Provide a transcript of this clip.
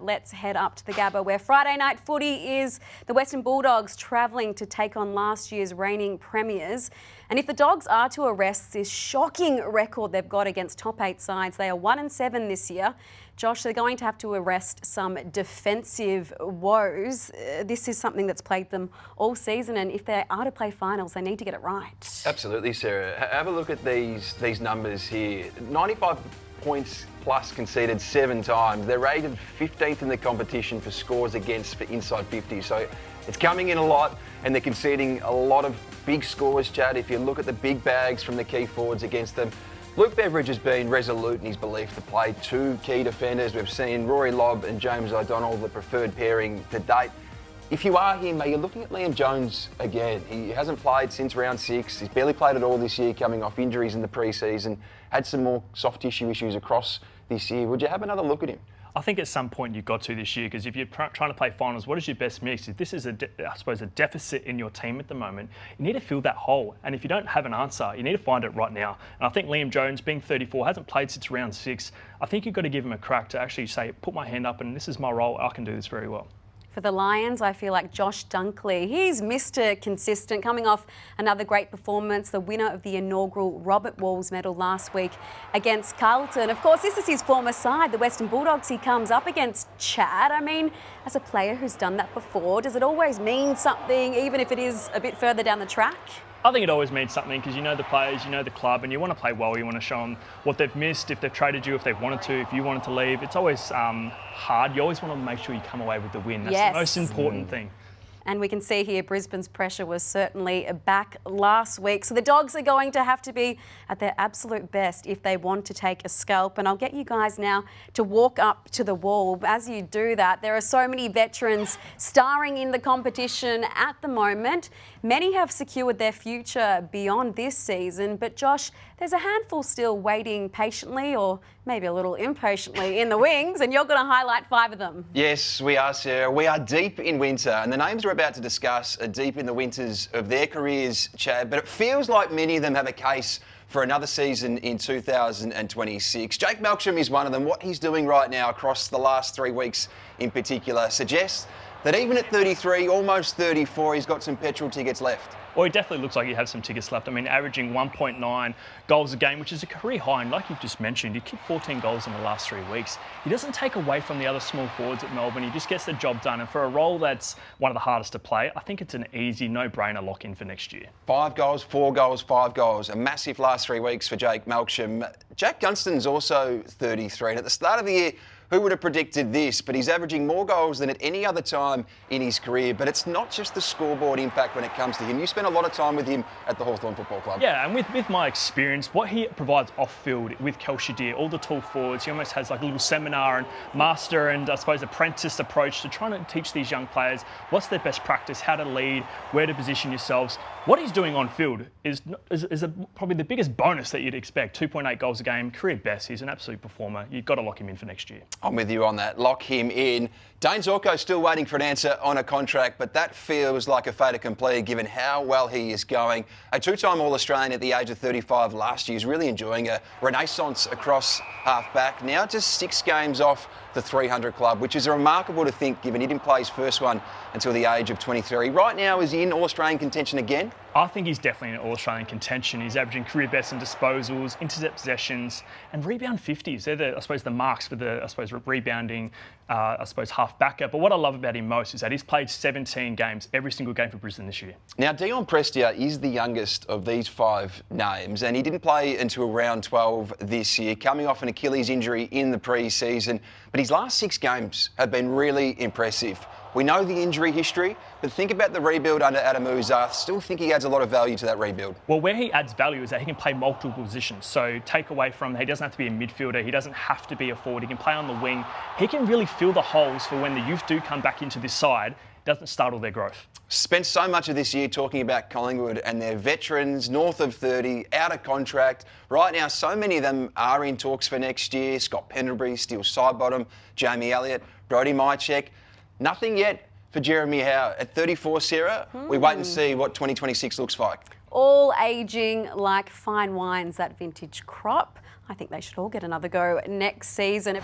let's head up to the Gabba, where Friday night footy is the Western Bulldogs travelling to take on last year's reigning premiers. And if the Dogs are to arrest this shocking record they've got against top 8 sides, they are 1-7 this year. Josh, they're going to have to arrest some defensive woes. This is something that's plagued them all season, and if they are to play finals, they need to get it right. Absolutely, Sarah. Have a look at these numbers here. 95 points plus conceded 7 times. They're rated 15th in the competition for scores against for inside 50. So it's coming in a lot, and they're conceding a lot of big scores, Chad. If you look at the big bags from the key forwards against them, Luke Beveridge has been resolute in his belief to play 2 key defenders. We've seen Rory Lobb and James O'Donnell, the preferred pairing to date. If you are him, you're looking at Liam Jones again. He hasn't played since round 6. He's barely played at all this year, coming off injuries in the pre-season. Had some more soft tissue issues across this year. Would you have another look at him? I think at some point you've got to this year, because if you're trying to play finals, what is your best mix? If this is, I suppose, a deficit in your team at the moment, you need to fill that hole. And if you don't have an answer, you need to find it right now. And I think Liam Jones, being 34, hasn't played since round 6. I think you've got to give him a crack to actually say, put my hand up and this is my role. I can do this very well. For the Lions, I feel like Josh Dunkley. He's Mr. Consistent, coming off another great performance, the winner of the inaugural Robert Walls medal last week against Carlton. Of course, this is his former side, the Western Bulldogs. He comes up against Chad. I mean, as a player who's done that before, does it always mean something, even if it is a bit further down the track? I think it always means something, because you know the players, you know the club, and you want to play well. You want to show them what they've missed, if they've traded you, if they've wanted to, if you wanted to leave. It's always hard. You always want to make sure you come away with the win. That's the most important thing. And we can see here Brisbane's pressure was certainly back last week. So the Dogs are going to have to be at their absolute best if they want to take a scalp. And I'll get you guys now to walk up to the wall. As you do that, there are so many veterans starring in the competition at the moment. Many have secured their future beyond this season. But Josh, there's a handful still waiting patiently, or maybe a little impatiently, in the wings, and you're going to highlight 5 of them. Yes, we are, Sarah. We are deep in winter, and the names we're about to discuss are deep in the winters of their careers, Chad, but it feels like many of them have a case for another season in 2026. Jake Melksham is one of them. What he's doing right now across the last 3 weeks in particular suggests that even at 33, almost 34, he's got some petrol tickets left. Well, he definitely looks like he has some tickets left. I mean, averaging 1.9 goals a game, which is a career high. And like you've just mentioned, he kicked 14 goals in the last 3 weeks. He doesn't take away from the other small forwards at Melbourne. He just gets the job done. And for a role that's one of the hardest to play, I think it's an easy, no-brainer lock-in for next year. 5 goals, 4 goals, 5 goals. A massive last 3 weeks for Jake Melksham. Jack Gunston's also 33. And at the start of the year, who would have predicted this? But he's averaging more goals than at any other time in his career. But it's not just the scoreboard impact when it comes to him. You spent a lot of time with him at the Hawthorn Football Club. Yeah, and with my experience, what he provides off-field with Kelshire, all the tall forwards, he almost has like a little seminar and master and I suppose apprentice approach to trying to teach these young players what's their best practice, how to lead, where to position yourselves. What he's doing on field is probably the biggest bonus that you'd expect. 2.8 goals a game, career best. He's an absolute performer. You've got to lock him in for next year. I'm with you on that. Lock him in. Dane Zorko's still waiting for an answer on a contract, but that feels like a fait accompli given how well he is going. A 2-time All-Australian at the age of 35 last year. He's really enjoying a renaissance across half-back. Now just 6 games off the 300 club, which is remarkable to think given he didn't play his first one until the age of 23. Right now, is he in All-Australian contention again? I think he's definitely in All-Australian contention. He's averaging career best in disposals, intercept possessions, and rebound 50s. They're the marks for the rebounding, half backer. But what I love about him most is that he's played 17 games, every single game for Brisbane this year. Now, Dion Prestia is the youngest of these 5 names, and he didn't play until round 12 this year, coming off an Achilles injury in the pre-season. But his last 6 games have been really impressive. We know the injury history, but think about the rebuild under Adam Uzarth. Still think he adds a lot of value to that rebuild. Well, where he adds value is that he can play multiple positions. So take away from, he doesn't have to be a midfielder. He doesn't have to be a forward. He can play on the wing. He can really fill the holes for when the youth do come back into this side. It doesn't startle their growth. Spent so much of this year talking about Collingwood and their veterans, north of 30, out of contract. Right now, so many of them are in talks for next year. Scott Pendlebury, Steele Sidebottom, Jamie Elliott, Brodie Mychek. Nothing yet for Jeremy Howe. At 34, Sarah, we wait and see what 2026 looks like. All ageing like fine wines, that vintage crop. I think they should all get another go next season.